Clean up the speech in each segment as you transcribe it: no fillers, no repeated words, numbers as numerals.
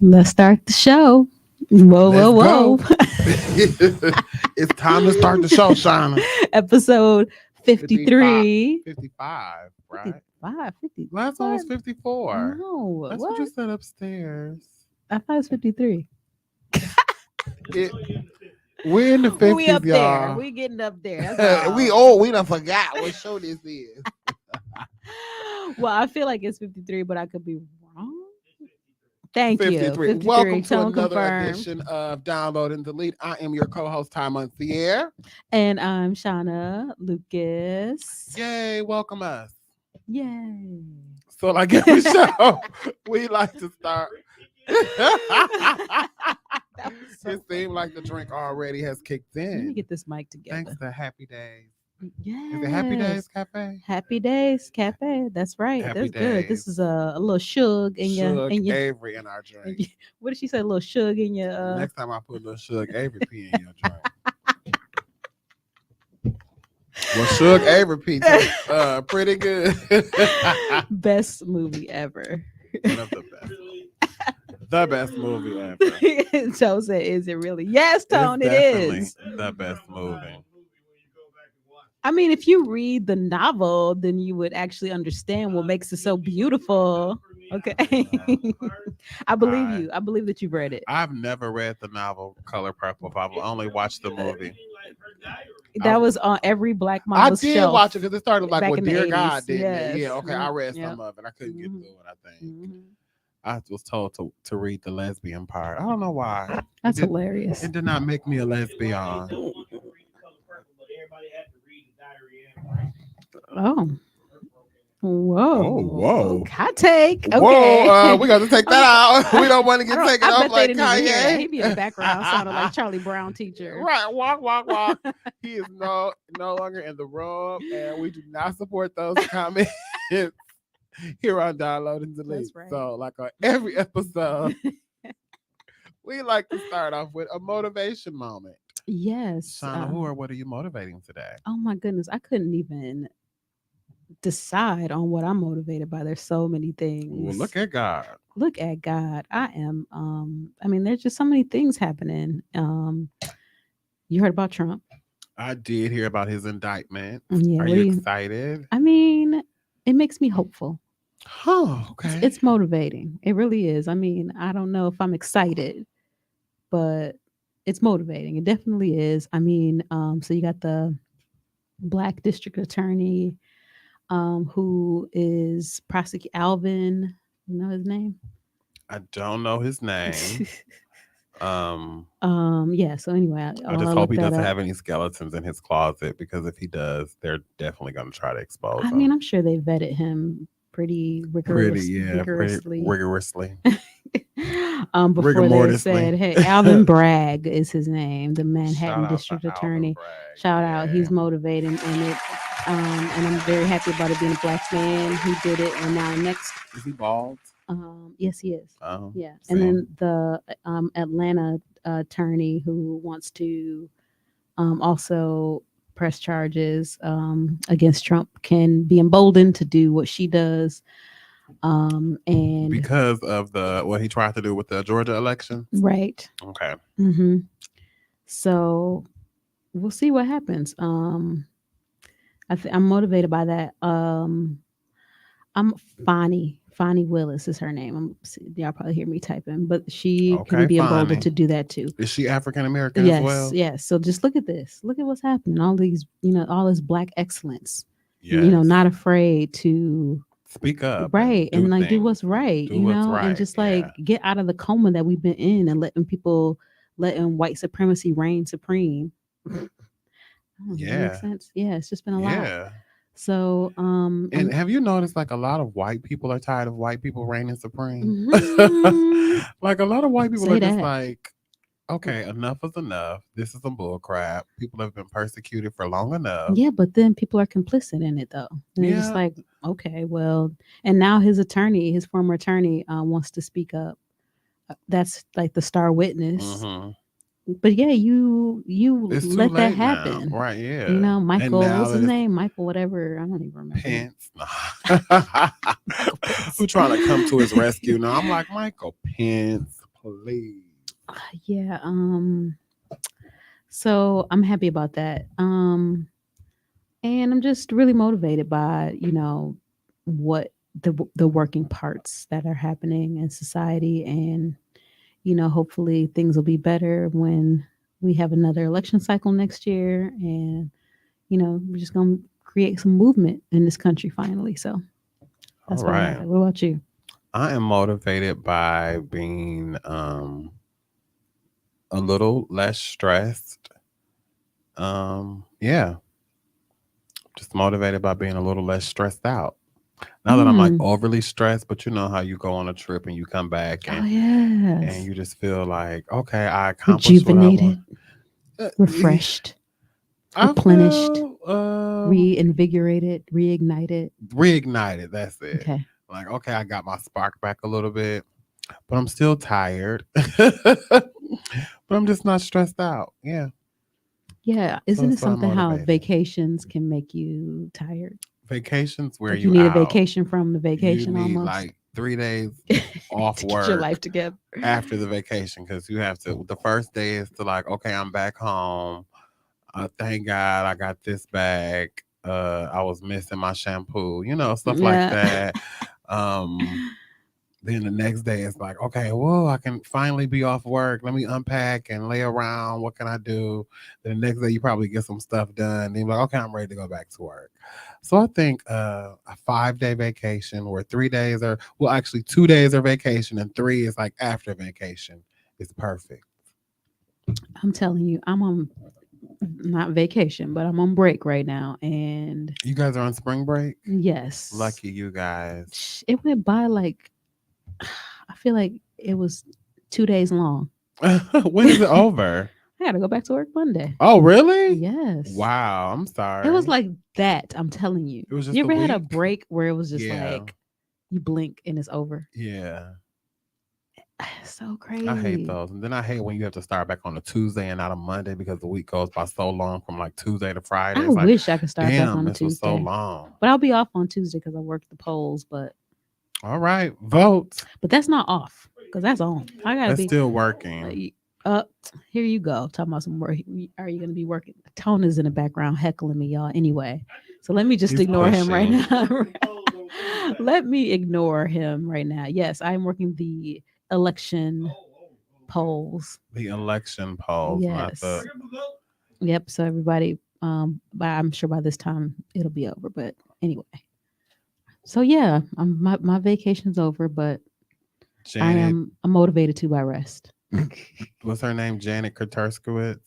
Let's start the show. Whoa, Let's whoa, whoa. go. It's time to start the show, Shauna. Episode 55, 53. 55, right? 55, 50. Last one What? was 54. No, That's what you what? said upstairs. I thought it was 53. It, we're in the We 50s, up there. y'all. We getting up there. That's all. We done forgot what show this is. Well, I feel like it's 53, but I could be wrong. Thank you. 53. 53. Welcome to Tone another confirmed. edition of Download and Delete. I am your co-host, Ty Monthier. And I'm Shauna Lucas. Yay, welcome us. Yay. So like every show, we like to start. That was so It seemed like the drink already has kicked Let me in. get this mic together. Thanks to Happy Days. Yes. Is it Happy Days Cafe? Happy Days Cafe. That's right. Happy That's good. This Days. is a little shug in your Suge in your, Avery in our in drink. your what did she say? A little shug in your Next time I put a little Suge Avery pee in your drink. Well, Suge Avery pee tastes pretty good. best movie ever. One of the best. The best movie ever. Joe said, "Is it really?" Yes, Tone. It's It definitely is. the best movie. I mean, if you read the novel, then you would actually understand what makes it so beautiful. Okay, I believe you. I believe that you've read it. I've never read the novel Color Purple. I've only watched the movie. That was on every Black I Mama's did shelf. watch it because it started like back with in the Dear 80s. God, didn't Yes. it? Yeah, okay. I read Yep. some of it. I couldn't get Mhm. through it, I think. Mhm. I was told to read the lesbian part. I don't know why. That's it did, hilarious. it did not make me a lesbian. Oh. Whoa. Oh, whoa. Hot take. Okay. Whoa, we got to take that out. We don't want to get taken I off bet like they didn't even hear that. Kanye. He'd be in the background sounding like Charlie Brown teacher. Right, walk. He is no longer in the room, and we do not support those comments here on Download and Delete. That's right. So, like on every episode, we like to start off with a motivation moment. Yes. Shauna, who or what are you motivating today? Oh my goodness. I couldn't even decide on what I'm motivated by. There's so many things. Well, look at God. Look at God. I am I mean, there's just so many things happening. You heard about Trump? I did hear about his indictment. Yeah. Are what you do you- excited? I mean, it makes me hopeful. Oh, okay. It's motivating. It really is. I mean, I don't know if I'm excited, but it's motivating. It definitely is. I mean, so you got the black district attorney who is prosecute Alvin, you know his name? I don't know his name. Yeah, so anyway, I just hope he doesn't have any skeletons in his closet, because if he does, they're definitely going to try to expose him. I mean, I'm sure they vetted him pretty rigorously. Before they Rigor-mortisly. said, "Hey, Alvin Bragg is his name, the Manhattan Shout out to District Alvin Attorney." Bragg. Shout out, Yeah. he's motivating, and I'm very happy about it being a black man who did it. And now next, Is he bald? yes, he is. Oh, Yeah, see. and then the Atlanta attorney who wants to also press charges against Trump can be emboldened to do what she does. And Because of what he tried to do with the Georgia election. right. Okay. Mm-hmm. So we'll see what happens. I'm motivated by that. I'm Fonnie Willis is her name. Y'all probably hear me typing, but she Okay, can be Fonnie. emboldened to do that too. Is she African American Yes, as well? yes. So just look at this. Look at what's happening. All these, all this black excellence. Yes. Not afraid to Speak up. right and like do things. what's right. Do what's right, and just like yeah. get out of the coma that we've been in and letting white supremacy reign supreme. I don't know, does that Yeah. make sense? Yeah, it's just been a lot. Yeah. So And have you noticed, like, a lot of white people are tired of white people reigning supreme? Mhm. Like, a lot of white people Say are just that. like, okay, enough is enough. This is some bull crap. People have been persecuted for long enough. Yeah, but then people are complicit in it though. And they're just Yeah. like, okay, well, and now his former attorney, wants to speak up. That's like the star witness. Mhm. But yeah, you It's too let that late now. happen. Right, yeah. Michael, now what's his that it's name? Michael, whatever. I don't even remember. Pence. Who trying to come to his rescue now? I'm like, Michael Pence, please. Yeah. So I'm happy about that. And I'm just really motivated by, what the working parts that are happening in society, and hopefully things will be better when we have another election cycle next year, and we're just going to create some movement in this country finally. So All that's what I right. got. What about you? I am motivated by being a little less stressed. Yeah, just motivated by being a little less stressed out. Not that I'm like Mm. overly stressed, but you know how you go on a trip and you come back Oh and yes. you just feel like, okay, I accomplished what I want. Rejuvenated, Yeah, refreshed, I replenished, feel reinvigorated, reignited. reignited. That's it. Okay. Like, okay, I got my spark back a little bit, but I'm still tired. But I'm just not stressed out. Yeah. Yeah. So Isn't it that's what I'm something how motivated. vacations can make you tired? Vacations where Like you you need a out. vacation from the You vacation need almost like 3 days off to get your work life together. after the vacation because you have to. The first day is to like, okay, I'm back home. Thank God I got this back. I was missing my shampoo, stuff like Yeah. that. Um, then the next day it's like, okay, whoa, I can finally be off work. Let me unpack and lay around. What can I do? Then the next day you probably get some stuff done. Then you're like, okay, I'm ready to go back to work. So I think a 5 day vacation where 3 days are well, actually 2 days are vacation and three is like after vacation is perfect. I'm telling you, I'm on not vacation, but I'm on break right now. And You guys are on spring break? yes, Lucky you guys. it went by like, I feel like it was 2 days long. When is it over? I got to go back to work Monday. Oh, really? Yes. Wow, I'm It was sorry. like that. I'm telling you. It was just You a ever had a week? break where it was just Yeah. like you blink and it's over? Yeah. So I hate crazy. those. And then I hate when you have to start back on a Tuesday and not a Monday because the week goes by so long from like Tuesday to Friday. I It's like, wish I could start back damn, on a this was so Tuesday, long. but I'll be off on Tuesday because I work the polls. All right, vote. But that's not off because that's on. I gotta That's be. still working. Uh, here you go. Talking about some work. Are you gonna be working? Tone is in the background heckling me, y'all. Anyway, so let me just He's ignore him right pushing. now. Let me ignore him right now. Yes, I'm working the election polls. The election polls, not the. Yes. Yep. So everybody, I'm sure by this time it'll be over. But anyway, so yeah, my vacation's over, but I Janet. am I'm motivated to by rest. What's her name? Janet Kurterskowitz.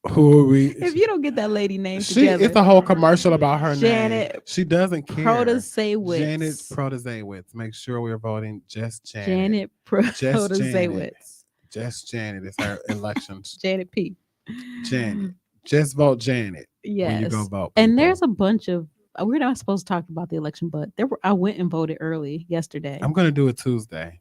Who are we? If you don't get that lady name She together, it's a whole commercial about her name. Janet She doesn't care. Protasiewicz. Janet Protasiewicz. Make sure we're voting just Janet. Janet Just Janet. Protasiewicz. Just Janet is her election. Janet P. Janet. Just vote Janet when you go Yes. vote. And people. there's a bunch of we're not supposed to talk about the election, but I went and voted early yesterday. I'm gonna do it Tuesday.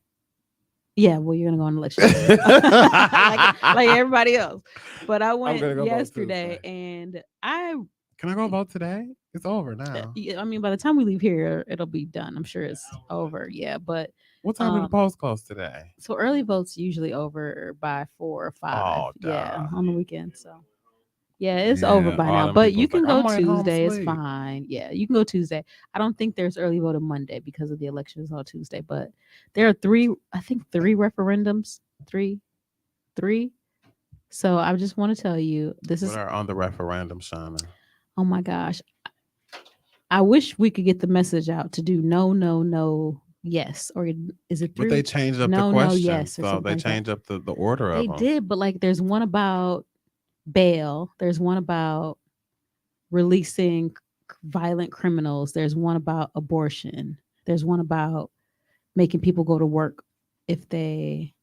Yeah, well, you're gonna go on election day. like everybody else. But I went gonna go vote yesterday, Tuesday. and I Can I go vote today? It's over now. yeah, I mean, by the time we leave here, it'll be done. I'm sure it's over. Yeah, but What time did the polls close today? so early votes usually over by 4 or 5. Oh, Yeah, duh. on the weekend. So yeah, it's over Yeah, by all now. them But you people's can like, go "I'm at home Tuesday. It's asleep." fine. Yeah, you can go Tuesday. I don't think there's early vote on Monday because of the elections on Tuesday. But there are three referendums. Three. So I just want to tell you, this What is are on the referendum, Shauna? oh my gosh. I wish we could get the message out to do no, no, no, yes, or is it But three? they changed up the No, no, questions, yes, or so something they like that. changed up the order They of them. did, but like there's one about bail. There's one about releasing violent criminals. There's one about abortion. There's one about making people go to work if they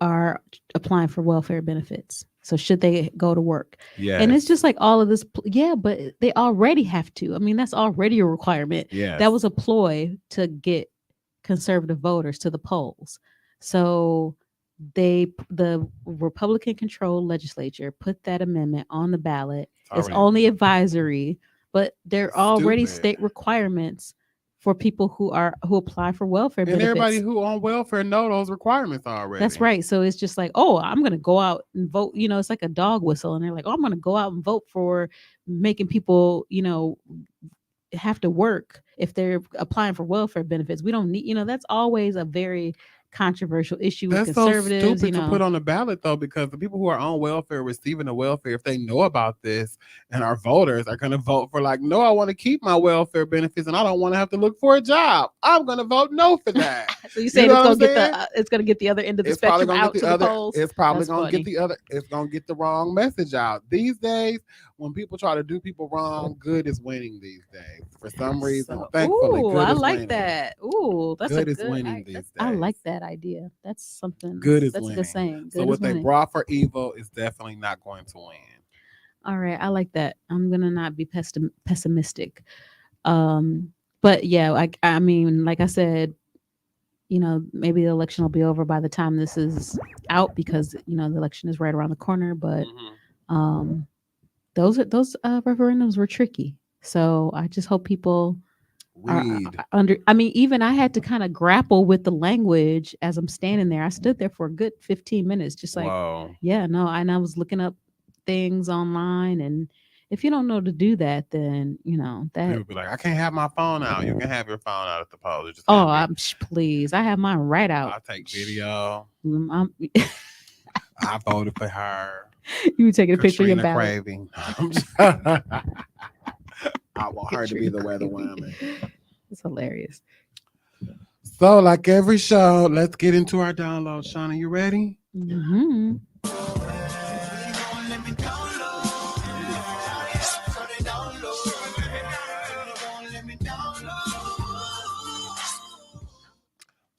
are applying for welfare benefits. So should they go to work? Yes. And it's just like all of this. Yeah, but they already have to. I mean, that's already a requirement. yes. That was a ploy to get conservative voters to the polls. So the Republican controlled legislature put that amendment on the ballot. It's already only advisory, but they're already stupid. state requirements for people who apply for welfare And everybody benefits. who on welfare know those requirements That's already. right. So it's just like, oh, I'm going to go out and vote. It's like a dog whistle. And they're like, oh, I'm going to go out and vote for making people, have to work if they're applying for welfare benefits. We don't need, that's always a very controversial issue with That's so conservatives, stupid to put on the ballot, though, because the people who are on welfare receiving the welfare, if they know about this and are voters, are going to vote for like, no, I want to keep my welfare benefits and I don't want to have to look for a job. I'm going to vote no for that. So you You saying know it's what I'm going to get saying? it's going to get the other end of the It's probably spectrum gonna get out the to the other. polls? It's probably That's gonna get funny. the other. It's gonna get the wrong message out. These days, when people try to do people wrong, good is winning. These days, for some reason, So, thankfully, ooh, good I is like winning. that. Ooh, that's a Good is good. winning these I days. like that idea. That's something. Good is That's a good winning. saying. So Good is what they winning. brought for evil is definitely not going to win. All right, I like that. I'm gonna not be pessimistic. Um, but yeah, I mean, like I said, maybe the election will be over by the time this is out because the election is right around the corner. But Mm-hmm. um, those referendums were tricky. So I just hope people Read. are under. I mean, even I had to kind of grapple with the language as I'm standing there. I stood there for a good 15 minutes, just like, Whoa. yeah, no, and I was looking up things online, and if you don't know to do that, then that. People be like, I can't have my phone out. You can have your phone out at the polls. You just Oh, can't be. please, I have mine right out. I'll take video. I'm, I voted for her. you taking a picture of your Katrina ballot. Craving. I want her to be the weather woman. It's hilarious. So, like every show, let's get into our download. Shauna, you ready? Hmm.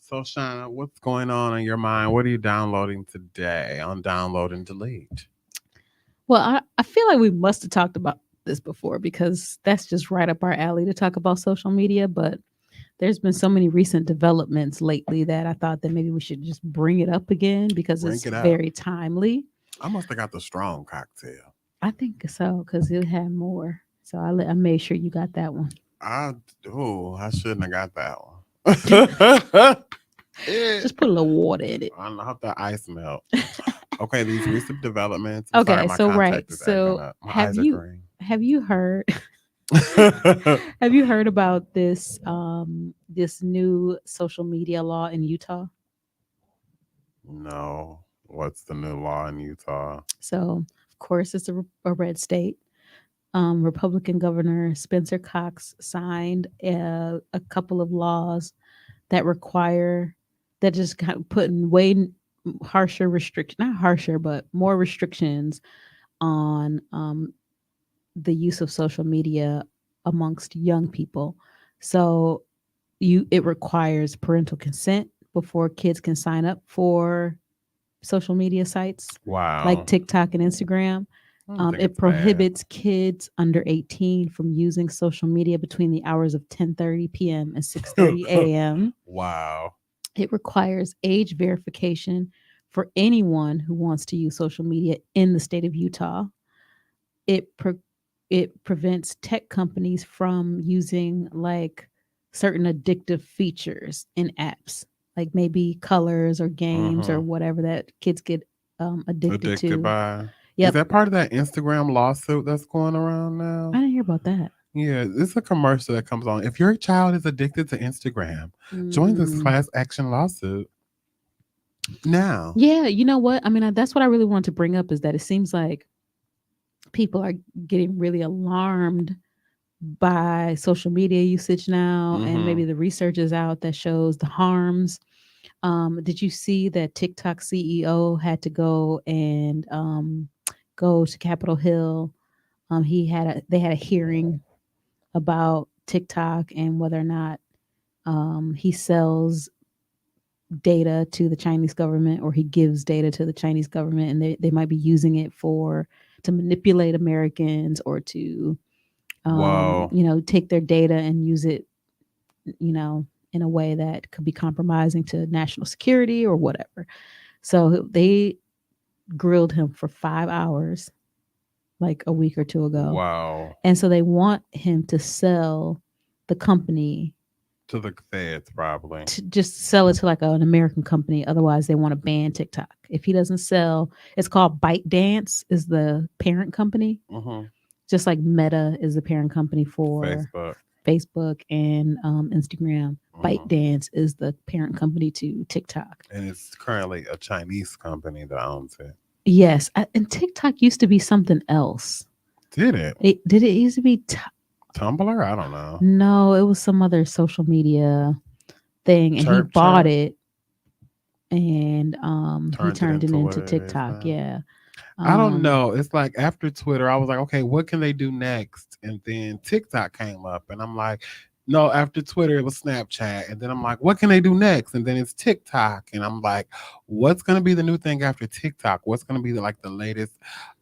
So, Shauna, what's going on in your mind? What are you downloading today on Download and Delete? Well, I feel like we must have talked about this before because that's just right up our alley to talk about social media. But there's been so many recent developments lately that I thought that maybe we should just bring it up again because Bring it's it up. very timely. I must have got the strong cocktail. I think so because it had more. So I made sure you got that one. I shouldn't have got that one. Just put a little water in it. I don't know how the ice melt. Okay, these recent developments. Okay, My so right. contact is acting So up. My eyes are green. have you heard have you heard about this new social media law in Utah? No. What's the new law in Utah? So of course it's a red state. Republican Governor Spencer Cox signed a couple of laws that require that just kind of putting harsher restriction, not harsher, but more restrictions on the use of social media amongst young people. So it requires parental consent before kids can sign up for social media sites Wow. like TikTok and Instagram. It prohibits kids under 18 from using social media between the hours of 10:30 p.m. and 6:30 a.m. Wow. It requires age verification for anyone who wants to use social media in the state of Utah. It prevents tech companies from using like certain addictive features in apps, like maybe colors or games or whatever that kids get addicted to. By. Yep. Is that part of that Instagram lawsuit that's going around now? I didn't hear about that. Yeah, this is a commercial that comes on. If your child is addicted to Instagram, join this class action lawsuit now. Yeah, you know what? I mean, that's what I really want to bring up is that it seems like people are getting really alarmed by social media usage now, and maybe the research is out that shows the harms. Did you see that TikTok CEO had to go and go to Capitol Hill? They had a hearing about TikTok and whether or not he sells data to the Chinese government or he gives data to the Chinese government, and they might be using it to manipulate Americans or to take their data and use it, in a way that could be compromising to national security or whatever. So they grilled him for 5 hours like a week or two ago. Wow. And so they want him to sell the company To the feds, probably. to just sell it to like an American company. Otherwise, they want to ban TikTok. If he doesn't sell, it's called ByteDance is the parent company, Hmm. just like Meta is the parent company for Facebook. Facebook and Instagram. Hmm. ByteDance is the parent company to TikTok. And it's currently a Chinese company that owns it. Yes, and TikTok used to be something else. Did it? Did it used to be? Tumblr? I don't know. No, it was some other social media thing, and he Chirp bought Chirp it and he turned it turned it into what into it is TikTok. now. Yeah. I don't Um, know. It's like after Twitter, I was like, okay, what can they do next? And then TikTok came up, and I'm like, no, after Twitter, it was Snapchat. And then I'm like, what can they do next? And then it's TikTok. And I'm like, what's going to be the new thing after TikTok? What's going to be like the latest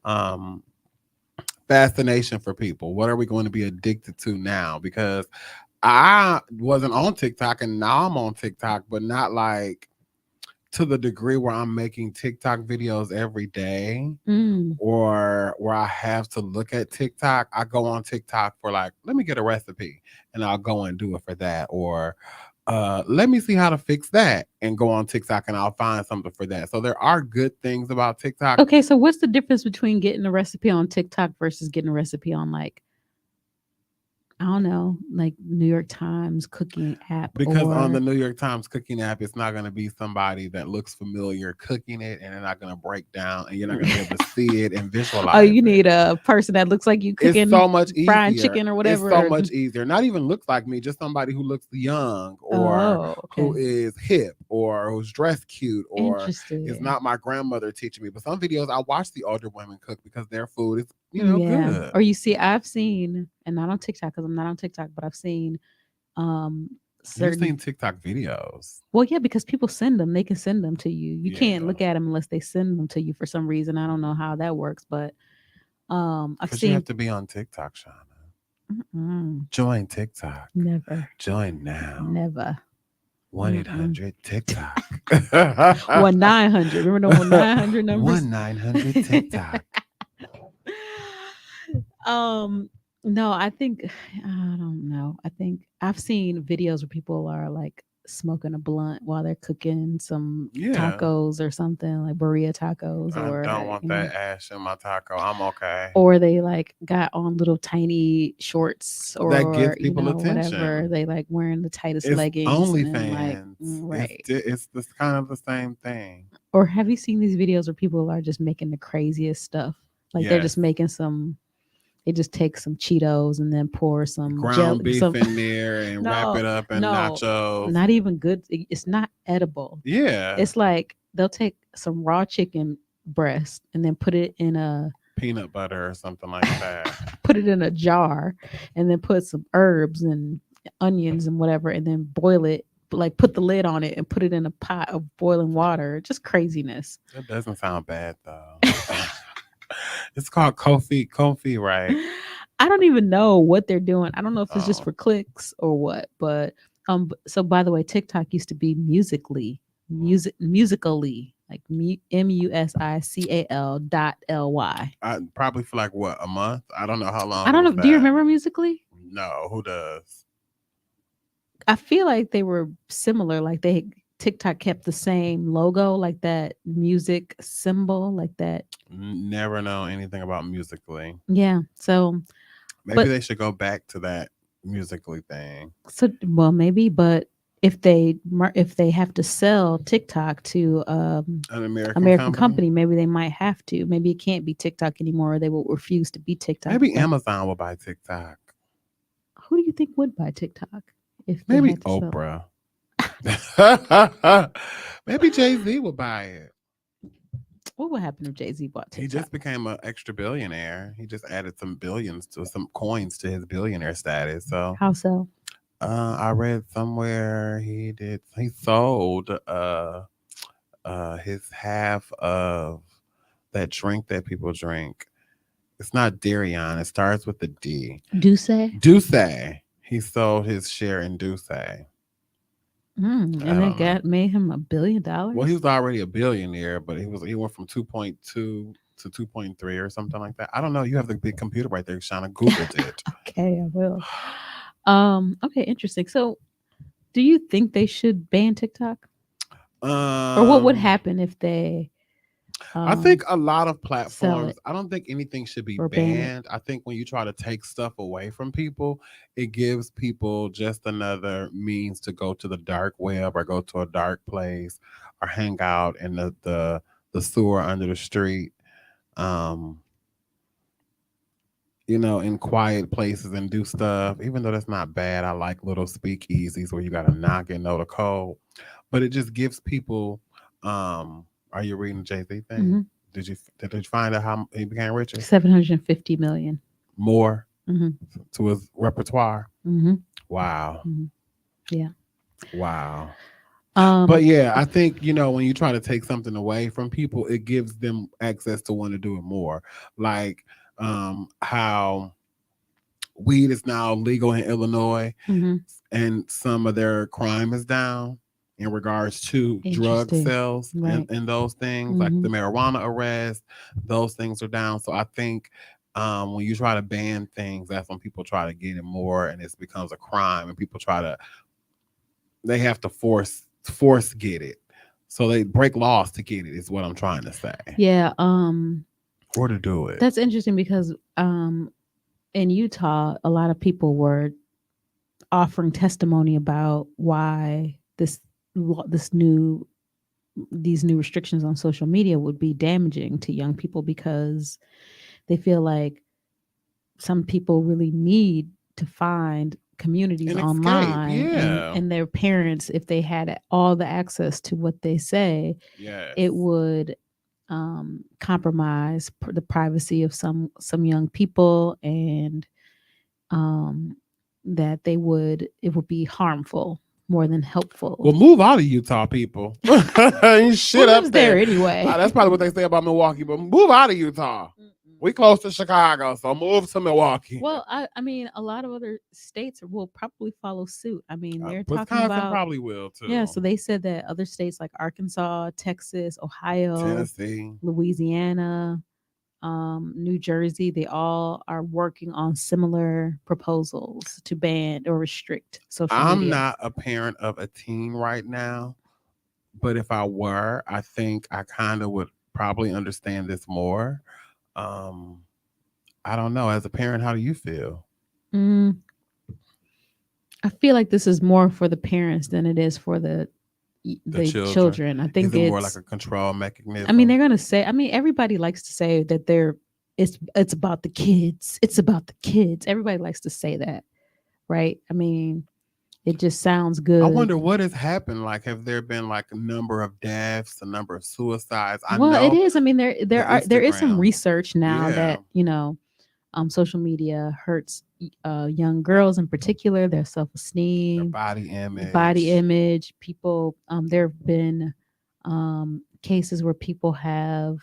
um, fascination for people? What are we going to be addicted to now? Because I wasn't on TikTok and now I'm on TikTok, but not like to the degree where I'm making TikTok videos every day mm, or where I have to look at TikTok. I go on TikTok for like, let me get a recipe and I'll go and do it for that. Or let me see how to fix that and go on TikTok and I'll find something for that. So there are good things about TikTok. okay, so what's the difference between getting a recipe on TikTok versus getting a recipe on like I don't know, like New York Times cooking app Because on the or New York Times cooking app, it's not going to be somebody that looks familiar cooking it, and they're not going to break down, and you're not going to be able to see it and oh, visualize you it. need a person that looks like you It's cooking so much fried easier. chicken or It's so whatever. much easier. Not even looks like me, just somebody who looks young or Oh, who okay. is hip or who's dressed cute or is Interesting. not my grandmother teaching me. But some videos I watch the older women cook because their food is, Yeah. good. Or you see, I've seen, and not on TikTok because I'm not on TikTok, but I've seen um You've seen certain TikTok videos. well, yeah, because people send them. They can send them to you. You can't Yeah. look at them unless they send them to you for some reason. I don't know how that works, but I've Because you have seen to be on TikTok, Shauna. mm-mm, Join TikTok. never, Join now. never. 1 Mm-mm. 800 TikTok. 1-900. Remember the 1-900 numbers? 1-900 TikTok. um, no, I think I don't know. I think I've seen videos where people are like smoking a blunt while they're cooking some Yeah. tacos or something like burrito tacos I don't or want that ash in my taco. I'm okay. or they like got on little tiny shorts That or gives people whatever attention. they like wearing the tightest It's leggings and like OnlyFans. right. It's this kind of the same thing. Or have you seen these videos where people are just making the craziest stuff, like they're Yes. just making some they just take some Cheetos and then pour some Ground jelly beef some in there and wrap no it up in no nachos. not even good. It's not edible. Yeah. It's like they'll take some raw chicken breast and then Peanut butter or something like that. put it in a jar and then put some herbs and onions and whatever and then boil it, like put the lid on it and put it in a pot of boiling water. Just craziness. That doesn't sound bad though. It's called Kofi. Kofi, right? I don't even know what they're doing. I don't know if it's just Oh, for clicks or what, but so by the way, TikTok used to be musically like MUSICAL.ly. probably for like what, a month? I don't know how I long it don't know. was Do you that. remember musically? No, who does? I feel like they were similar. Like TikTok kept the same logo, like that music symbol, like that. Never know anything about Musically. Yeah. So, Maybe but they should go back to that Musically thing. well, maybe, but if they have to sell TikTok to An American American company. company, maybe they might have to. Maybe it can't be TikTok anymore, or they will refuse to be TikTok. Maybe But Amazon will buy TikTok. who do you think would buy TikTok if they Maybe had to sell? Oprah. Maybe Jay-Z will buy it. What would happen if Jay Z bought He TikTok? just became an extra billionaire. He just added some billions to some coins to his billionaire status. So How so? I read somewhere he sold his half of that drink that people drink. It's not Darion. It starts with a D. Do say? Douce. He sold his share in Douce. I And they don't know. got made him $1 billion. Well, he was already a billionaire, but he went from 2.2 to 2.3 or something like that. I don't know. You have the big computer right there, Shauna. Googled it. Okay, I will. Okay, interesting. So do you think they should ban TikTok? Or what would happen if they I think a lot of sell platforms, it I don't think anything should be or ban it? banned. I think when you try to take stuff away from people, it gives people just another means to go to the dark web or go to a dark place or hang out in the sewer under the street. Um, in quiet places and do stuff, even though that's not bad. I like little speakeasies where you gotta knock and know the code. But it just gives people are you reading the Jay-Z thing? Hmm. Did you find out how he became richer? 750 million. More Hmm. to his repertoire. Hmm. Wow. Hmm. Yeah. Wow. But Um, yeah, I think, when you try to take something away from people, it gives them access to want to do it more. Like how weed is now legal in Illinois mhm. and some of their crime is down in regards to drug Interesting. sales and, Right. and those things, like the Hmm. marijuana arrest, those things are down. So I think when you try to ban things, that's when people try to get it more and it becomes a crime and people they have to force get it. So they break laws to get it is what I'm trying to say. Yeah. Or to do it. That's interesting because in Utah, a lot of people were offering testimony about why this new these new restrictions on social media would be damaging to young people because they feel like some people really need to find communities An escape. online, Yeah. and their parents, if they had all the access to what they say, Yes. it would compromise the privacy of some young people, and um, that it would be harmful more than helpful. Well, move out of Utah, people. You shit Who up lives there. there anyway? That's probably what they say about Milwaukee, but move out of Utah. We close to Chicago, so move to Milwaukee. Well, I mean, a lot of other states will probably follow suit. I mean, they're talking Wisconsin about, probably will too. yeah. So they said that other states like Arkansas, Texas, Ohio, Tennessee. Louisiana, New Jersey, they all are working on similar proposals to ban or restrict social I'm media. not a parent of a teen right now, but if I were, I think I kind of would probably understand this more. Um, I don't know. As a parent, how do you feel? Mm, I feel like this is more for the parents than it is for the The children? children. I Is think it more like it's. a control I mean, mechanism? they're gonna say. I mean, everybody likes to say that it's about the kids. It's about the kids. Everybody likes to say that, right? I mean, it just sounds I good. wonder what has happened. Like, have there been like a number of deaths, a number of suicides? I Well, it know is. I mean, the there is some Instagram. research now Yeah. that social media hurts young girls in particular, their self Their esteem, body image. body image. People, there have been cases where people have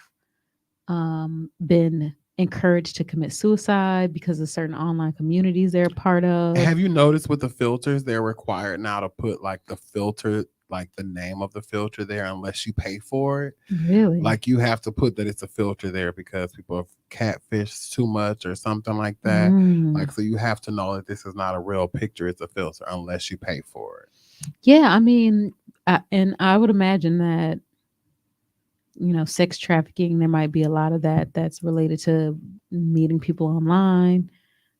been encouraged to commit suicide because of certain online communities they're a part of. Have you noticed with the filters, they're required now to put like the filter, like the name of the filter there, unless you pay for it. Really? Like you have to put that it's a filter there because people have catfished too much or something like that. Like, so you have to know that this is not a real picture, it's a filter unless you pay for it. Yeah, I mean, and I would imagine that sex trafficking, there might be a lot of that that's related to meeting people online,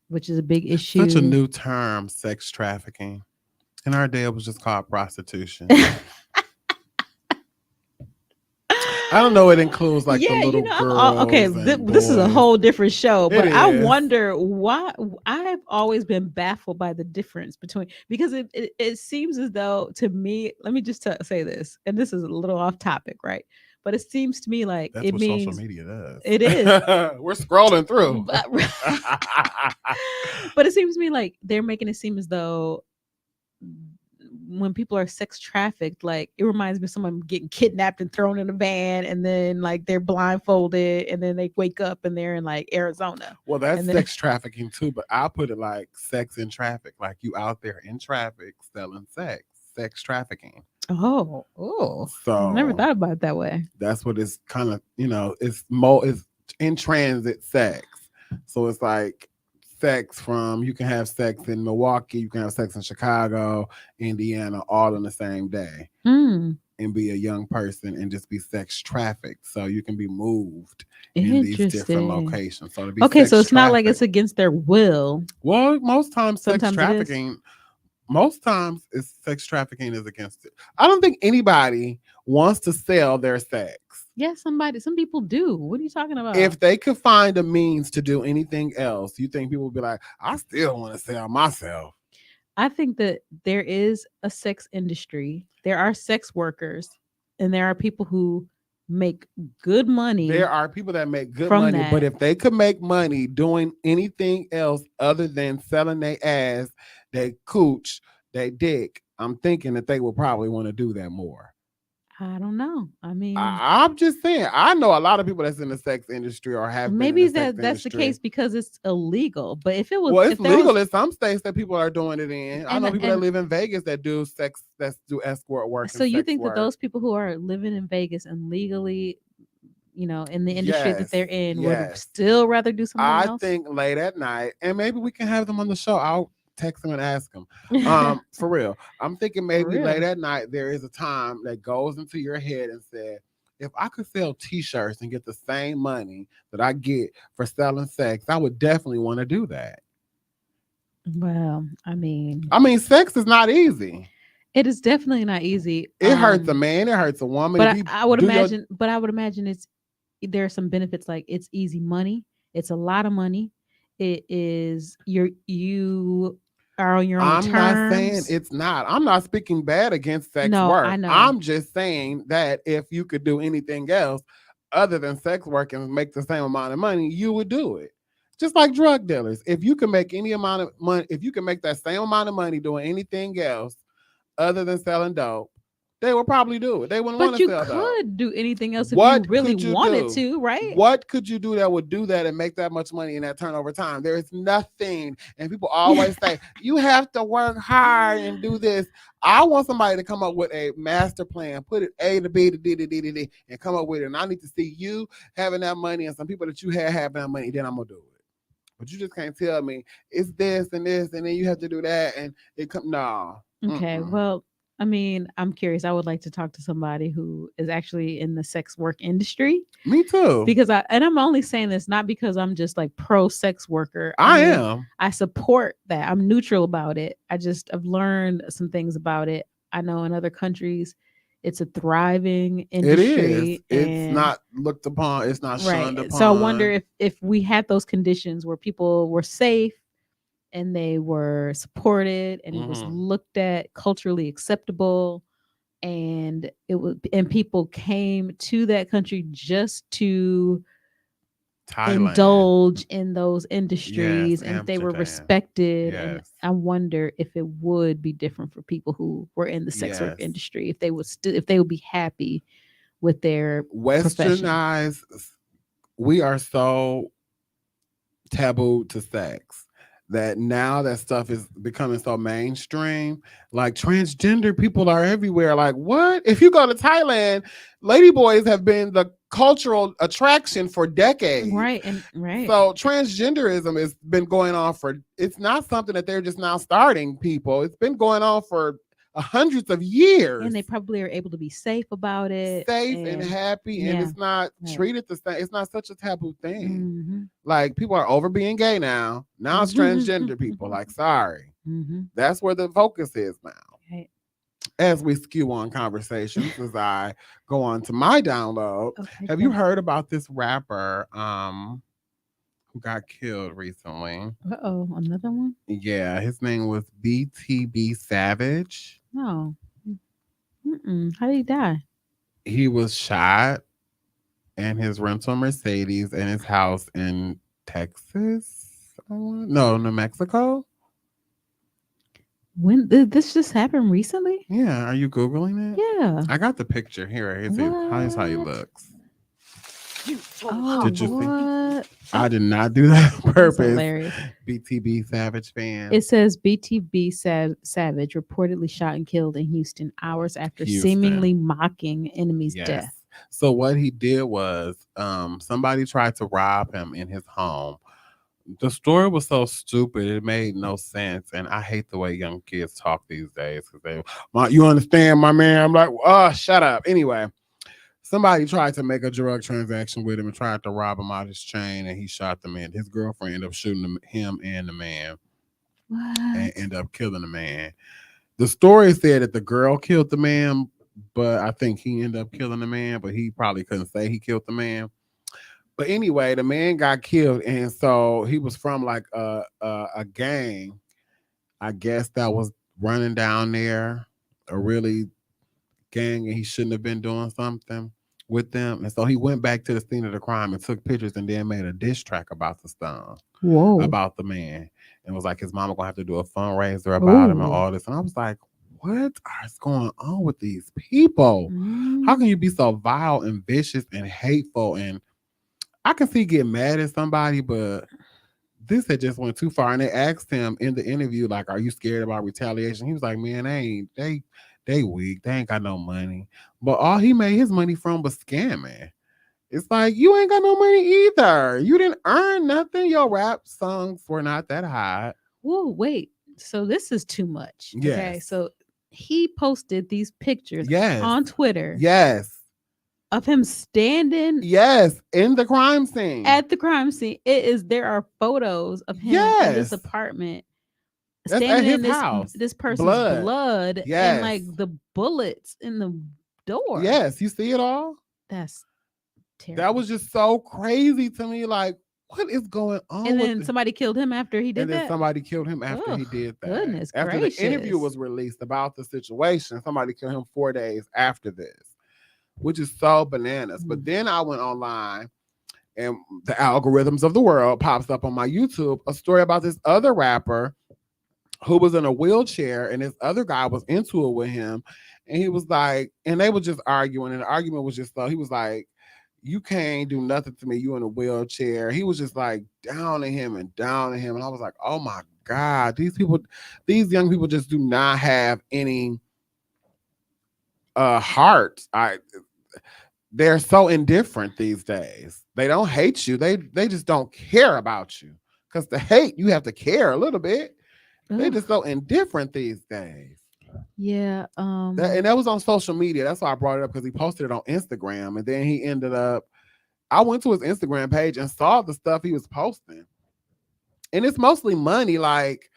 which is a big issue. Such a new term, sex trafficking. In our day, it was just called prostitution. I don't know. It includes like the little girls. Okay, and this is a boys. whole different show, but It I is. wonder why. I've always been baffled by the difference between, because it seems as though, to me, let me just say this, and this is a little off topic, right? But it seems to me like That's it what means social media does. it is. We're scrolling through. But it seems to me like they're making it seem as though when people are sex trafficked, like it reminds me of someone getting kidnapped and thrown in a van, and then like they're blindfolded, and then they wake up and they're in like Arizona. Well, that's And then- sex trafficking too, but I'll put it like sex in traffic. Like you out there in traffic selling sex trafficking. Oh, So I never thought about it that way. that's what it's kind of, it's in transit sex. So it's like sex from, you can have sex in Milwaukee, you can have sex in Chicago, Indiana, all in the same day, Mm, and be a young person and just be sex trafficked. So you can be moved in these different interesting. locations. So to be Okay, so sex it's not like it's trafficked, against their will. well, most times sex Sometimes it is. trafficking, most times it's sex trafficking is against it. I don't think anybody wants to sell their sex. Yeah, some people do. What are you talking about? If they could find a means to do anything else, you think people would be like, I still want to sell myself. I think that there is a sex industry. There are sex workers, and there are people who make good money There are people that make good from money, but that. if they could make money doing anything else other than selling their ass, they cooch, they dick, I'm thinking that they will probably want to do that more. I don't know. I mean, I'm just saying, I know a lot of people that's in the sex industry or have been in maybe the sex that's the case industry. because it's illegal. But if it was, Well, it's if there was, legal in some states that people are doing it in. I know people that and live in Vegas that do sex, that do escort work so and you sex think that work. those people who are living in Vegas and legally, in the industry that Yes, they're in, would yes. still rather do something I else? think late at night, and maybe we can have them on the show. I'll text them and ask them. For real. I'm thinking For maybe late real. at night there is a time that goes into your head and said, if I could sell T-shirts and get the same money that I get for selling sex, I would definitely want to do that. Well, I mean, sex is not easy. it is definitely not easy. It hurts a man. It hurts a woman. But If you I would do your imagine, it's there are some benefits, like it's easy money. It's a lot of money. It is you are on your own I'm not saying terms. it's not. I'm not speaking bad against sex No, I work. know. I'm just saying that if you could do anything else other than sex work and make the same amount of money, you would do it. Just like drug dealers. If you can make any amount of money, if you can make that same amount of money doing anything else other than selling dope, they would probably do it. They wouldn't want But to you sell dope. could do anything else if you What really could you wanted do? to, right? What could you do that would do that and make that much money in that turnover time? There is nothing. And people always say, you have to work hard and do this. I want somebody to come up with a master plan, put it A to B to D to D to D, and come up with it. And I need to see you having that money and some people that you have having that money. Then I'm going to do it. But you just can't tell me it's this, and then you have to do that. And it come, no. Okay, well, I mean, I'm curious. I would like to talk to somebody who is actually in the sex work industry. Me too. Because I'm only saying this not because I'm just like pro sex worker. I mean, am. I support that. I'm neutral about it. I've learned some things about it. I know in other countries it's a thriving It industry. is. It's not looked upon. It's not shunned Right. upon. So I wonder if we had those conditions where people were safe and they were supported and it was looked at culturally acceptable, and people came to that country just to Thailand. indulge in those industries, Yes, and if they were Amsterdam. respected. And Yes. I wonder if it would be different for people who were in the sex work Yes. industry, if they would be happy with their profession. Westernized, we are so taboo to sex that now that stuff is becoming so mainstream. Like transgender people are everywhere. Like, what? If you go to Thailand, ladyboys have been the cultural attraction for decades. Right. And right. So transgenderism has been going on for, it's not something that they're just now starting, people. It's been going on for hundreds of years. And they probably are able to be safe about it. Safe and happy, and yeah. it's not treated the same. It's not such a taboo thing. Mm-hmm. Like, people are over being gay now. Now it's transgender people. Like, sorry. That's where the focus is now. Okay. As we skew on conversations, as I go on to my download. Okay, have you heard about this rapper who got killed recently? Uh-oh, another one? Yeah, his name was BTB Savage. No. How did he die? He was shot in his rental Mercedes in his house in Texas. No, New Mexico. When did this just happen? Recently? Yeah. Are you Googling it? Yeah. I got the picture here. Here's how he looks. Oh, did you what? See? I did not do that on purpose. Hilarious. BTB Savage fan. It says BTB Savage reportedly shot and killed in Houston hours after seemingly mocking enemy's death. So what he did was somebody tried to rob him in his home. The story was so stupid; it made no sense, and I hate the way young kids talk these days. Because you understand, my man? I'm like, oh, shut up. Anyway, somebody tried to make a drug transaction with him and tried to rob him out his chain, and he shot the man. His girlfriend ended up shooting him and the man, and What? ended up killing the man. The story said that the girl killed the man, but I think he ended up killing the man, but he probably couldn't say he killed the man. But anyway, the man got killed, and so he was from like a gang, I guess, that was running down there, a really gang, and he shouldn't have been doing something with them. And so he went back to the scene of the crime and took pictures, and then made a diss track about the stone, Whoa. about the man, and was like his mama gonna have to do a fundraiser about him and Ooh. all this. And I was like, what is going on with these people? How Mm. can you be so vile and vicious and hateful? And I can see getting mad at somebody, but this had just went too far. And they asked him in the interview, like, "Are you scared about retaliation?" He was like, "Man, they weak. They ain't got no money." But all he made his money from was scamming. It's like, you ain't got no money either. You didn't earn nothing. Your rap songs were not that high. Whoa, wait. So this is too much. Okay. Yes. So he posted these pictures Yes. on Twitter Yes. of him standing Yes. In the crime scene. at the crime scene. There are photos of him in this Yes. apartment That's at standing his in house. this person's Blood. blood and Yes. like the bullets in the door. Yes. You see it all? That's terrible. That was just so crazy to me. Like, what is going on? And with then the- somebody killed him after he did and then that. somebody killed him after he Ugh, did that. goodness After the interview gracious. was released about the situation, somebody killed him 4 days after this, which is so bananas. But then I went online, and the algorithms of the world pops up on my YouTube a story about this other rapper who was in a wheelchair, and this other guy was into it with him. And he was like, and they were just arguing, and the argument was just so he was like, "You can't do nothing to me. You in a wheelchair." He was just like downing him and downing him. And I was like, oh my God, these these young people just do not have any heart. They're so indifferent these days. They don't hate you. They just don't care about you. Because to hate, you have to care a little bit. They're Ugh. just so indifferent these days. Yeah. And that was on social media. That's why I brought it up, because he posted it on Instagram. And then he ended up, I went to his Instagram page and saw the stuff he was posting. And it's mostly money. Like,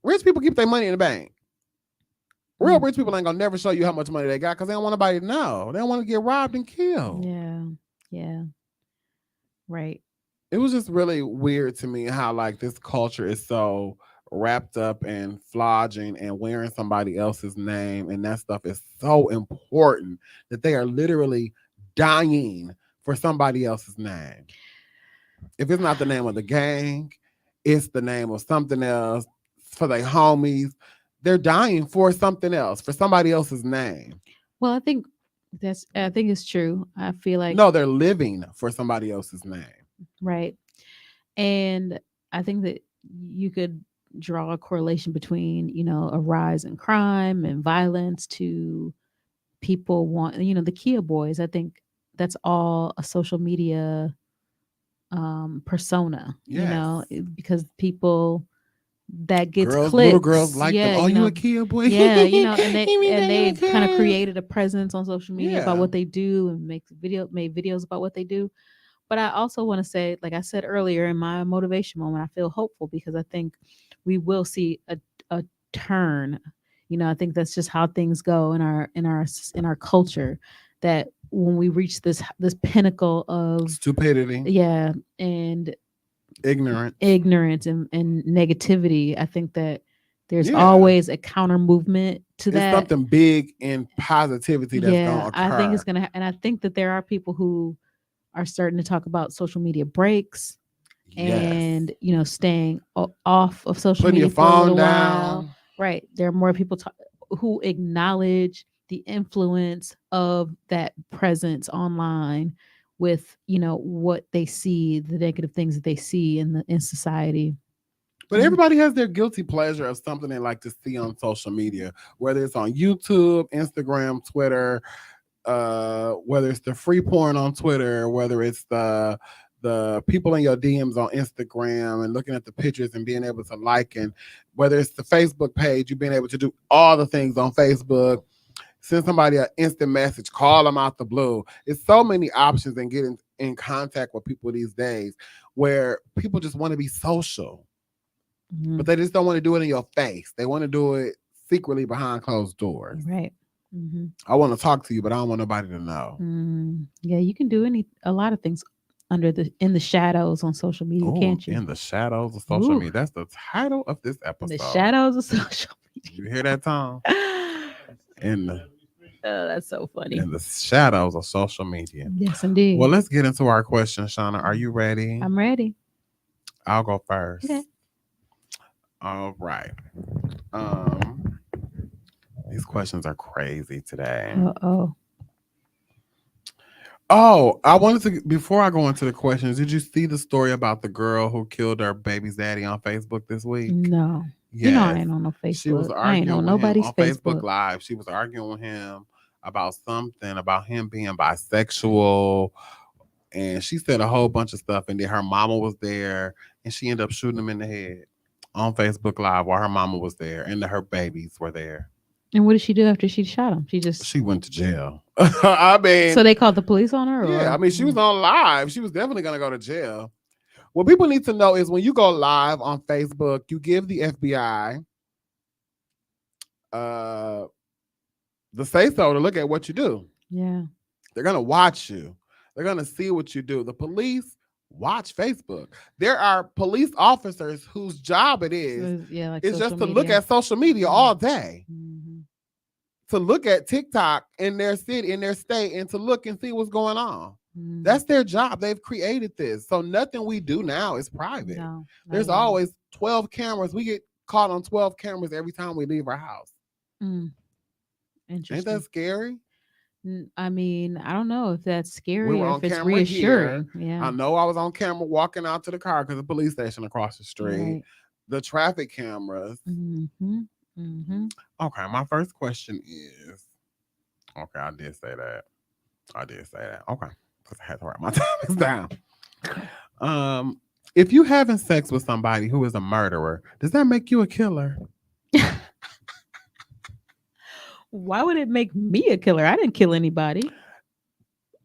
rich people keep their money in the bank. Real rich people ain't gonna never show you how much money they got, because they don't want nobody to know. They don't want to get robbed and killed. Yeah. Yeah. Right. It was just really weird to me how like this culture is so wrapped up in flogging and wearing somebody else's name, and that stuff is so important that they are literally dying for somebody else's name. If it's not the name of the gang, it's the name of something else for their homies. They're dying for something else, for somebody else's name. Well, I think it's true. I feel like No, they're living for somebody else's name. right. And I think that you could draw a correlation between, a rise in crime and violence to people the Kia boys. I think that's all a social media persona, Yes. because people that gets Girls, clicks. little girls like them. Oh, you a Kia boy? Yeah, and they kind of create. created a presence on social media about Yeah. what they do and made videos about what they do. But I also want to say, like I said earlier in my motivation moment, I feel hopeful because I think we will see a turn. I think that's just how things go in our culture. That when we reach this pinnacle of Stupidity, and ignorance, and negativity, I think that there's Yeah. always a counter movement to It's that. something big in positivity that's gonna occur. I think it's gonna, and I think that there are people who are starting to talk about social media breaks and staying off of social putting media your for a little phone while. down. Right, there are more people who acknowledge the influence of that presence online with what they see, the negative things that they see in society. But everybody has their guilty pleasure of something they like to see on social media, whether it's on YouTube, Instagram, Twitter, whether it's the free porn on Twitter, whether it's the the people in your DMs on Instagram and looking at the pictures and being able to like, and whether it's the Facebook page, you being able to do all the things on Facebook, send somebody an instant message, call them out the blue. It's so many options and getting in contact with people these days where people just want to be social, but they just don't want to do it in your face. They want to do it secretly behind closed doors. Right. I want to talk to you, but I don't want nobody to know. Yeah, you can do a lot of things in the shadows on social media, Ooh, can't you? in the shadows of social media. That's the title of this In episode. the shadows of social You hear that, Tom? In the that's so funny. in the shadows of social media. Yes, indeed. Well, let's get into our question, Shauna. Are you ready? I'm ready. I'll go first. Okay. All right. These questions are crazy today. Uh-oh. Oh, I wanted to, before I go into the questions, did you see the story about the girl who killed her baby's daddy on Facebook this week? No. Yes. You know I ain't on no Facebook. She was I ain't arguing on with him nobody's on Facebook. Live. She was arguing with him about something, about him being bisexual. And she said a whole bunch of stuff. And then her mama was there and she ended up shooting him in the head on Facebook Live while her mama was there and her babies were there. And what did she do after she shot him? She went to jail. I mean, so they called the police on her? Yeah, or? I mean, she was on live. She was definitely going to go to jail. What people need to know is when you go live on Facebook, you give the FBI the say-so to look at what you do. Yeah. They're going to watch you. They're going to see what you do. The police watch Facebook. There are police officers whose job it is it's just to look at social media all day. To look at TikTok in their city, in their state, and to look and see what's going on. That's their job. They've created this. So nothing we do now is private. No, there's always 12 cameras. We get caught on 12 cameras every time we leave our house. Interesting. Ain't that scary? I mean, I don't know if that's scary or if it's reassuring. Yeah. I know I was on camera walking out to the car because the police station across the street. Right. The traffic cameras. Okay, my first question is, okay, I did say that. Okay, because I had to write my topics down. If you having sex with somebody who is a murderer, does that make you a killer? Why would it make me a killer? I didn't kill anybody.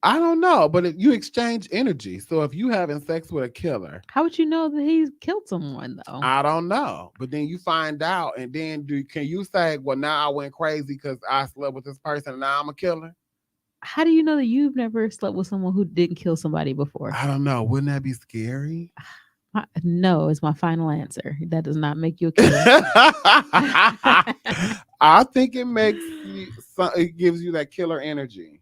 I don't know, but you exchange energy. So if you having sex with a killer, how would you know that he's killed someone though? I don't know. But then you find out, and then can you say, well, now I went crazy because I slept with this person and now I'm a killer? How do you know that you've never slept with someone who didn't kill somebody before? I don't know. Wouldn't that be scary? No, is my final answer. That does not make you a killer. I think it gives you that killer energy.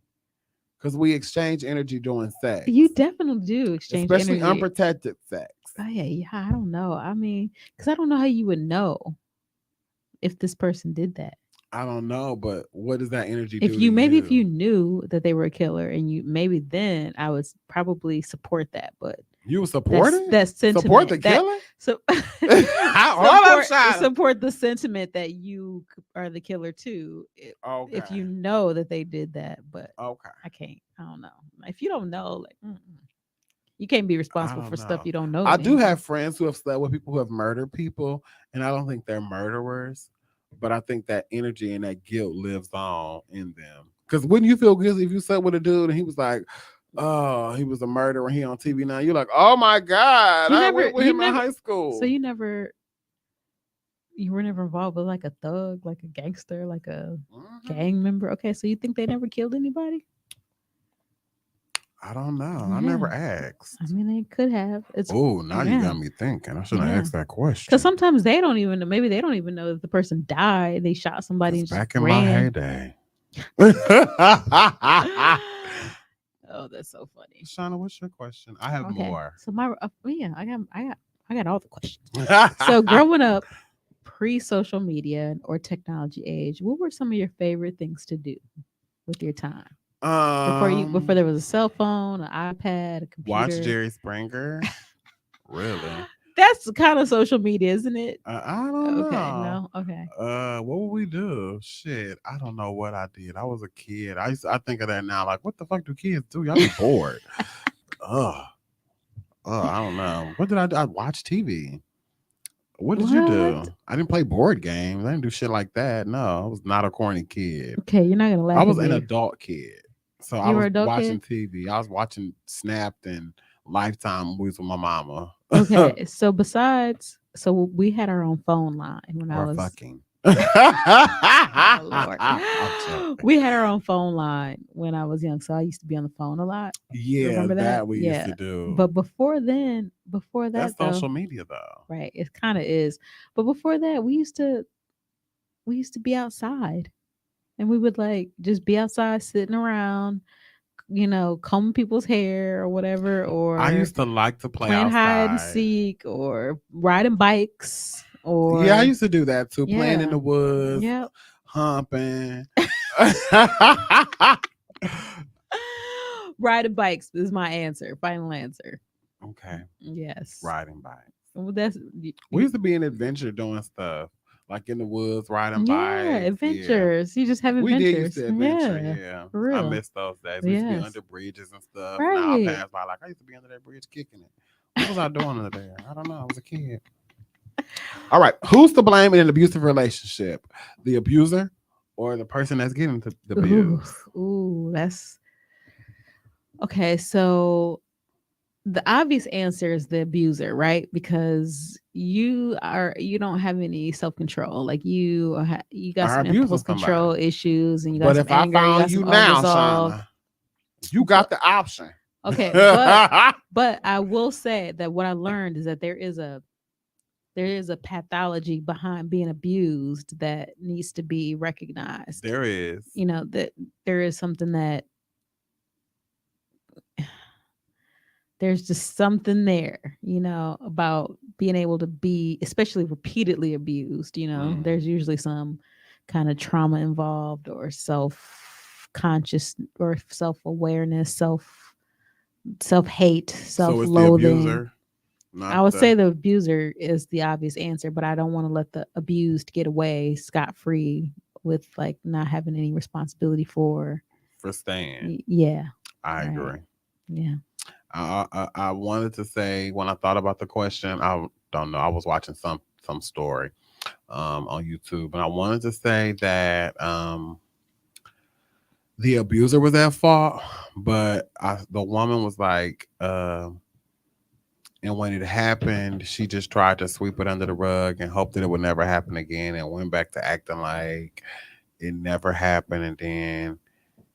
Because we exchange energy during sex. You definitely do exchange especially energy. Unprotected sex. Oh, yeah, I don't know. I mean, because I don't know how you would know if this person did that. I don't know, but what does that energy do? If you knew that they were a killer, and maybe then I would probably support that. But you would support it? That sentiment. Support the killer? Support the sentiment that you are the killer too. If you know that they did that, but I can't. I don't know. If you don't know, like you can't be responsible for stuff you don't know. I do have friends who have slept with people who have murdered people, and I don't think they're murderers, but I think that energy and that guilt lives on in them. Because wouldn't you feel guilty if you slept with a dude and he was like, oh, he was a murderer and he on TV now? You're like, oh my God, I went with him in high school. So you were never involved with like a thug, like a gangster, like a gang member. Okay, so you think they never killed anybody? I don't know. Yeah. I never asked. I mean, they could have. Oh, now you got me thinking. I shouldn't have asked that question. Because sometimes they don't even know. Maybe they don't even know that the person died. They shot somebody and back just in ran. my heyday. Oh, that's so funny. Shauna, what's your question? I have more. So I got all the questions. So growing up, pre-social media or technology age, what were some of your favorite things to do with your time? Before there was a cell phone, an iPad, a computer. Watch Jerry Springer. Really? That's kind of social media, isn't it? I don't know. Okay, no, okay. What would we do? Shit, I don't know what I did. I was a kid. I think of that now. Like, what the fuck do kids do? Y'all be bored. Ugh. Oh, I don't know. What did I do? I watched TV. What did you do? What? I didn't play board games. I didn't do shit like that. No, I was not a corny kid. Okay, you're not gonna I laugh at was an me. adult kid. So I You were was an adult watching kid. TV. I was watching Snapped and Lifetime movies with my mama. Okay, so we had our own phone line when I Or was. fucking. Oh Lord, I'm joking. we had our own phone line when I was young, so I used to be on the phone a lot. Yeah, Remember that? that we used Yeah. to do. But before that That's though, social media though. right? It kind of is. But before that, we used to be outside, and we would like just be outside sitting around, combing people's hair or whatever, I or used to like to play playing hide and outside. seek, or riding bikes, or Yeah, I used to do that too. Playing in yeah, the woods, yep. humping. Riding bikes is my answer. Final answer. Okay, Yes. riding bikes. Well, that's We used to be in adventure doing stuff like in the woods, riding yeah, bikes. adventures. You just have We did used adventures. to adventure, Yeah, yeah. for I real. miss those days. We used to be Yes. under bridges and stuff. Now I Right. pass by like I used to be under that bridge kicking it. What was I doing under there? I don't know. I was a kid. All right. Who's to blame in an abusive relationship? The abuser or the person that's getting the abuse? Ooh, that's okay. So the obvious answer is the abuser, right? Because you don't have any self control. Like you got Or some abusing impulse control somebody. issues, and you got But some if I anger, you got found you some now, unresolved. Shauna, you got the option. Okay, but I will say that what I learned is that there is a pathology behind being abused that needs to be recognized. There is. That there is something that there's just something there, about being able to be, especially repeatedly abused. There's usually some kind of trauma involved, or self-conscious, or self-awareness, self-hate, So it's the self-loathing. abuser. I would say the abuser is the obvious answer, but I don't want to let the abused get away scot-free with like not having any responsibility for staying. Yeah. I Right. agree. Yeah. I wanted to say when I thought about the question, I don't know. I was watching some story on YouTube, and I wanted to say that the abuser was at fault, but the woman was like, and when it happened, she just tried to sweep it under the rug and hope that it would never happen again, and went back to acting like it never happened, and then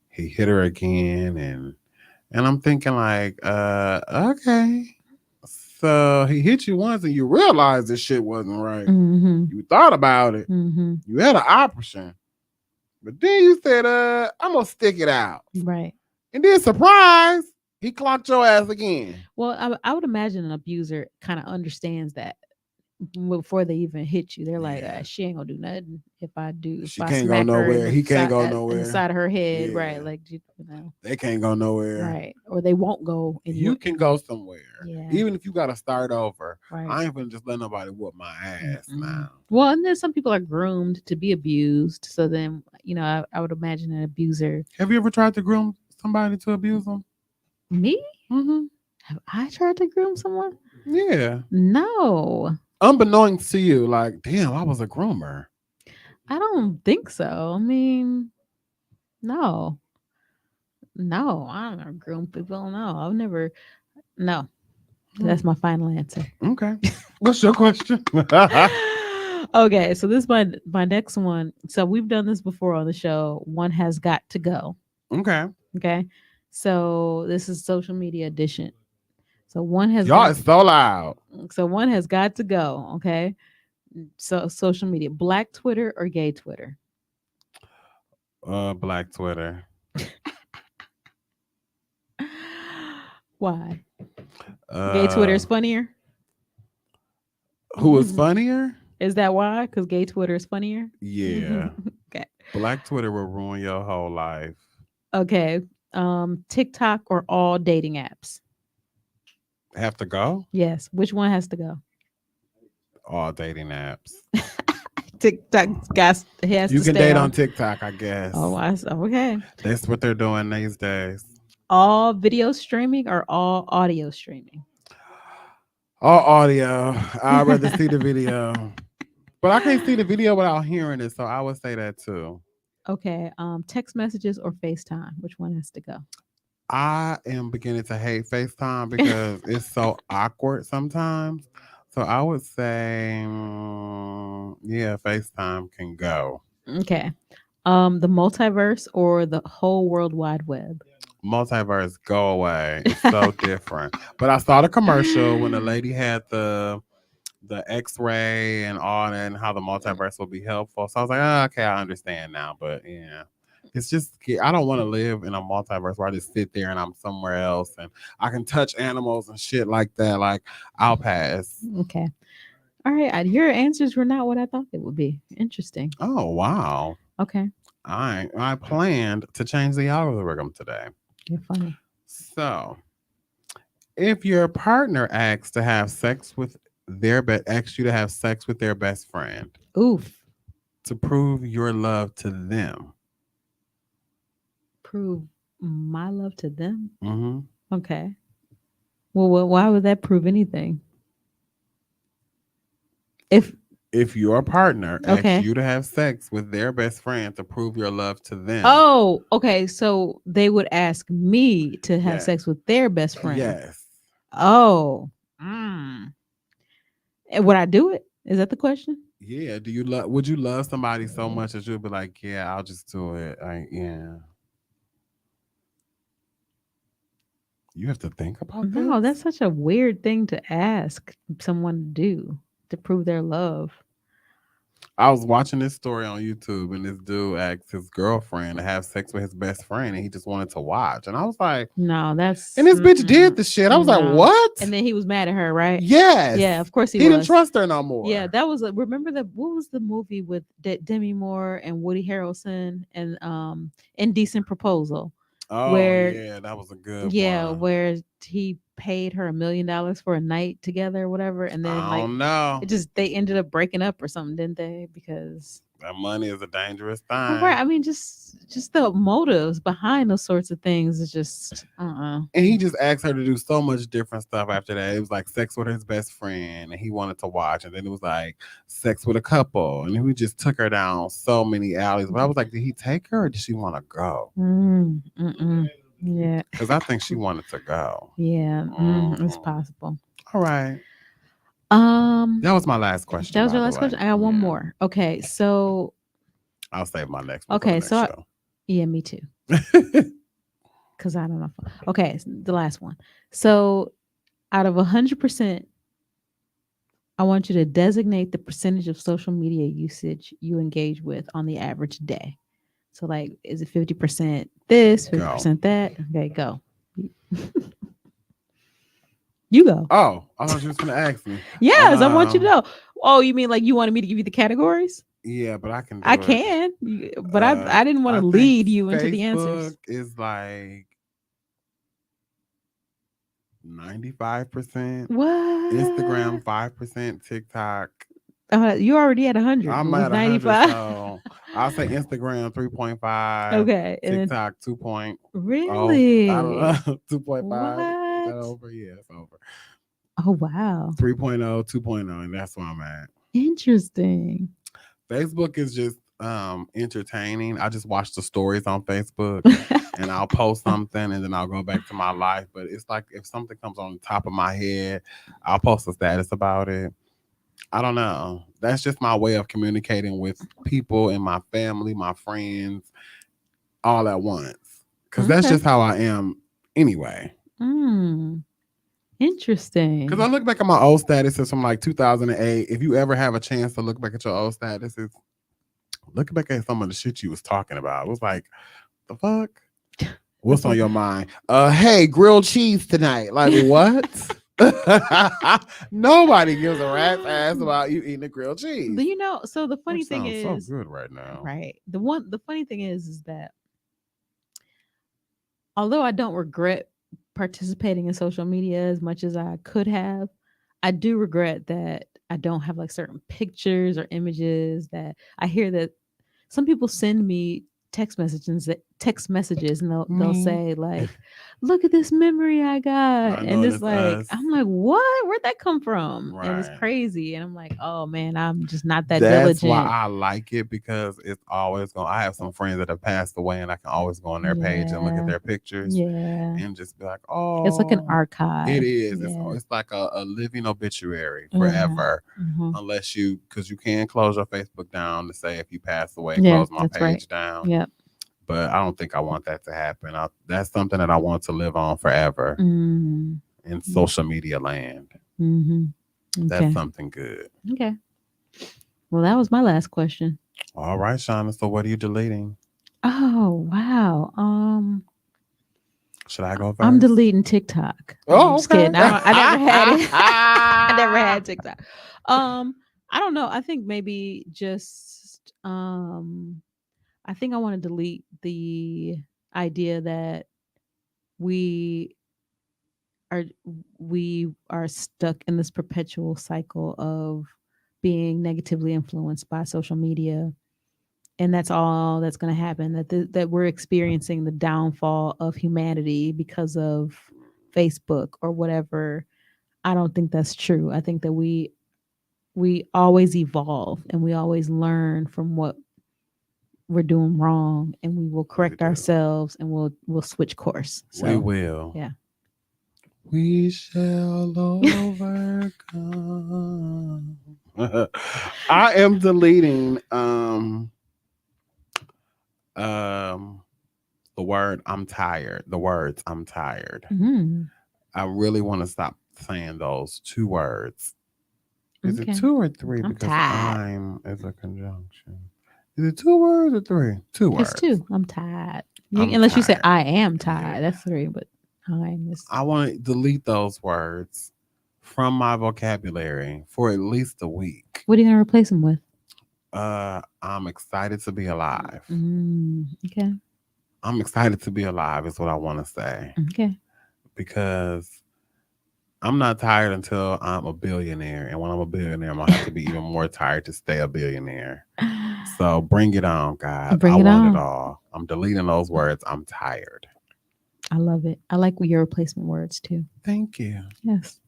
he hit her again, and I'm thinking like, okay. So he hit you once and you realized this shit wasn't right. Mm-hmm. You thought about it. Mm-hmm. You had an option. But then you said, I'm gonna stick it out. Right. And then surprise, he clocked your ass again. Well, I would imagine an abuser kind of understands that before they even hit you. They're like, Yeah. She ain't gonna do nothing if I do. She if I can't go smack her in nowhere. the He can't go in nowhere. the side of her head, Yeah. right? Like They can't go nowhere. right? Or they won't go. You can go somewhere. Yeah. Even if you gotta start over. Right. I ain't gonna just let nobody whoop my ass now. Well, and then some people are groomed to be abused. So then, I would imagine an abuser. Have you ever tried to groom somebody to abuse them? Me? Mm-hmm. Have I tried to groom someone? Yeah. No. Unbeknownst to you, like, damn, I was a groomer. I don't think so. I mean, no. I don't groom people. No, I've never. No. That's my final answer. Okay. What's your question? Okay, so this is my next one. So we've done this before on the show. One has got to go. Okay. Okay. So this is social media edition. So one has Y'all is so loud. So one has got to go. Okay. So social media, Black Twitter or gay Twitter? Black Twitter. Why? Gay Twitter is funnier. Who is funnier? Is that why? Because gay Twitter is funnier? Yeah. Okay. Black Twitter will ruin your whole life. Okay. TikTok or all dating apps? Have to go? Yes. Which one has to go? All dating apps. TikTok has You to can stay date on TikTok, I guess. Okay. That's what they're doing these days. All video streaming or all audio streaming? All audio. I'd rather see the video. But I can't see the video without hearing it, so I would say that too. Okay. Text messages or FaceTime? Which one has to go? I am beginning to hate FaceTime because it's so awkward sometimes. So I would say, yeah, FaceTime can go. Okay. The multiverse or the whole World Wide Web? Multiverse, go away. It's so different. But I saw the commercial when the lady had the X-ray and all that, and how the multiverse will be helpful. So I was like, oh, okay, I understand now. But yeah, it's just I don't want to live in a multiverse where I just sit there and I'm somewhere else and I can touch animals and shit like that. Like I'll pass. Okay. All right. Your answers were not what I thought they would be. Interesting. Oh wow. Okay. I planned to change the algorithm today. You're funny. So if your partner asks to have sex with asks you to have sex with their best friend Oof. to prove your love to them. Prove my love to them? Mm-hmm. Okay. Well, why would that prove anything? If If your partner asks okay. you to have sex with their best friend to prove your love to them. Oh, okay. So they would ask me to have Yeah. sex with their best friend. Yes. Oh. Mm. And would I do it? Is that the question? Yeah. Do you love? Would you love somebody so much that you'd be like, yeah, I'll just do it. Yeah. You have to think about No, this. that's such a weird thing to ask someone to do to prove their love. I was watching this story on YouTube, and this dude asked his girlfriend to have sex with his best friend, and he just wanted to watch. And I was like, No, that's and this bitch did the shit. I was like, no. what? And then he was mad at her, right? Yes. Yeah, of course he didn't was. trust her no more. Yeah, that was remember what was the movie with Demi Moore and Woody Harrelson and Indecent Proposal? Oh where yeah, that was a good yeah, one. where he paid her $1 million for a night together or whatever, and then I like don't know. it just they ended up breaking up or something, didn't they? Because That money is a dangerous well, thing. right, I mean, just the motives behind those sorts of things is just And he just asked her to do so much different stuff after that. It was like sex with his best friend, and he wanted to watch. And then it was like sex with a couple, and he just took her down so many alleys. But I was like, did he take her, or did she want to go? Yeah, Because I think she wanted to go. yeah, it's Mhm. possible. All right, Um, that was my last question. that was by your the last way. question. I got one Yeah. more. Okay, so I'll save my next one for the okay, next so show. yeah, me too. Because I don't know. Okay, the last one. So out of 100%, I want you to designate the percentage of social media usage you engage with on the average day. So, like, is it 50% this, Go. 50% that? Okay, go. You go. Oh, I thought you was gonna ask me. Yes, I want you to know. Oh, you mean like you wanted me to give you the categories? Yeah, but I can do I it. can, but I didn't want I to think lead you into the Facebook answers. is like 95%, What? Instagram 5%, TikTok. You already at 100. I'm It was at 100, 95. so I'll say Instagram 3.5, Okay, and then TikTok 2.0. I don't really? know, 2.5. Is that What? over? Yeah, it's over. Oh wow. 3.0, 2.0, and that's where I'm at. Interesting. Facebook is just entertaining. I just watch the stories on Facebook and I'll post something and then I'll go back to my life. But it's like if something comes on the top of my head, I'll post a status about it. I don't know. That's just my way of communicating with people in my family, my friends, all at once. Because that's Okay. just how I am anyway. Interesting. Because I look back at my old statuses from like 2008. If you ever have a chance to look back at your old statuses, look back at some of the shit you was talking about. It was like, the fuck? What's on your mind? Hey, grilled cheese tonight. Like what? Nobody gives a rat's ass about you eating a grilled cheese. Do you know? So the funny Which thing sounds is, so good right now. right? The funny thing is that although I don't regret participating in social media as much as I could have, I do regret that I don't have like certain pictures or images that I hear that some people send me text text messages and they'll Me. say like, "Look at this memory I got," I know and it's it's like us. I'm like, "What? Where'd that come from?" And it's Right. crazy, and I'm like, "Oh man, I'm just not that That's why diligent." I like it, because it's always going. I have some friends that have passed away, and I can always go on their page and look at Yeah, their pictures yeah. and just be like, It's like an "Oh, archive. it is. Yeah, It's like a living obituary yeah. forever." Mhm. Unless because you can close your Facebook down to say, if you pass away, Yeah, close my that's right. page down. Yep. But I don't think I want that to happen. That's something that I want to live on forever Mm. in social media land. Mm-hmm. That's Okay. something good. Okay. Well, that was my last question. All right, Shauna. So what are you deleting? Oh wow. Should I go first? I'm deleting TikTok. No, I'm Oh, just okay. kidding. I never had it. I never had TikTok. I don't know. I think maybe just I think I want to delete the idea that we are we are stuck in this perpetual cycle of being negatively influenced by social media, and that's all that's going to happen, that we're experiencing the downfall of humanity because of Facebook or whatever. I don't think that's true. I think that we always evolve and we always learn from what we're doing wrong, and we will We correct do. ourselves and we'll switch course. We So will. yeah. We shall overcome. I am deleting the word I'm tired. The words I'm tired. Mhm. I really want to stop saying those two words. Is Okay. it two or three? I'm Because tired. I'm is a conjunction. Is it 2 words or 3? 2 It's words. two. I'm tired. I'm Unless you say tired. I am Yeah. tired. That's three, but I'm is I want to delete those words from my vocabulary for at least a week. what are you gonna replace them with? I'm excited to be alive. Okay. I'm excited to be alive is what I want to say, Okay. because I'm not tired until I'm a billionaire, and when I'm a billionaire, I'm gonna have to be even more tired to stay a billionaire. So bring it on, God. Bring I it want on. it all. I'm deleting those words. I'm tired. I love it. I like your replacement words too. Thank you. Yes.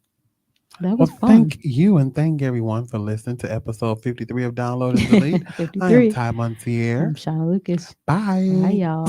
That Well, was fun. thank you, and thank everyone for listening to episode 53 of Download and Delete. I am 53. Ty Montier. I'm Shauna Lucas. Bye. Bye, y'all.